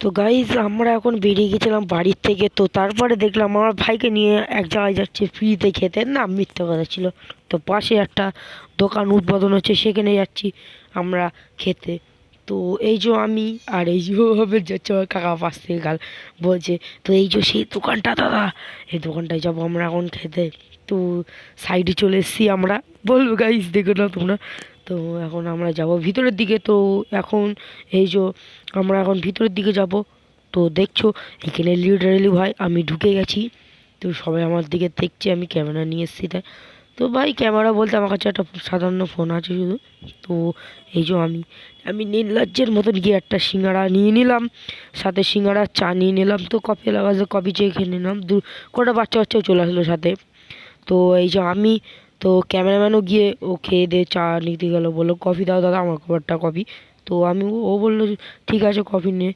তো গাইজ আমরা এখন বেরিয়ে গেছিলাম বাড়ির থেকে। তো তারপরে দেখলাম আমার ভাইকে নিয়ে এক জায়গায় যাচ্ছে ফ্রিতে খেতে, না মিথ্যা কথা ছিল। তো পাশে একটা দোকান উদ্বোধন হচ্ছে, সেখানে যাচ্ছি আমরা খেতে। তো এই যে আমি আর এই যে হবে যাচ্ছে আমার কাকা পাশ থেকে বলছে, তো এই যে সেই দোকানটা দাদা, এই দোকানটায় যাবো আমরা এখন খেতে। তো সাইডে চলে এসেছি আমরা, বলবো গাইজ দেখো না তোমরা। তো এখন আমরা যাব ভিতরের দিকে। তো এখন এই যে আমরা এখন ভিতরের দিকে যাব। তো দেখছো এখানে লিটারেলি ভাই আমি ঢুকে গেছি। তো সবাই আমার দিকে দেখছে, আমি ক্যামেরা নিয়ে এসেছি তাই। তো ভাই ক্যামেরা বলতে আমার কাছে একটা সাধারণ ফোন আছে শুধু। তো এই যে আমি নির্লজ্জের মতন গিয়ে একটা সিঙ্গাড়া নিয়ে নিলাম, সাথে সিঙ্গাড়া চা নিয়ে নিলাম। তো কফি লাগাতে কফি চেয়ে খেয়ে নিলাম, কটা বাচ্চা বাচ্চাও চলে আসলো সাথে। তো এই যে তো ক্যামেরাম্যানও গিয়ে ও খেয়ে দিয়ে চা নিতে গেলো, বললো কফি দাও দাদা, আমার একটা কফি। তো ও বললো ঠিক আছে কফি নে।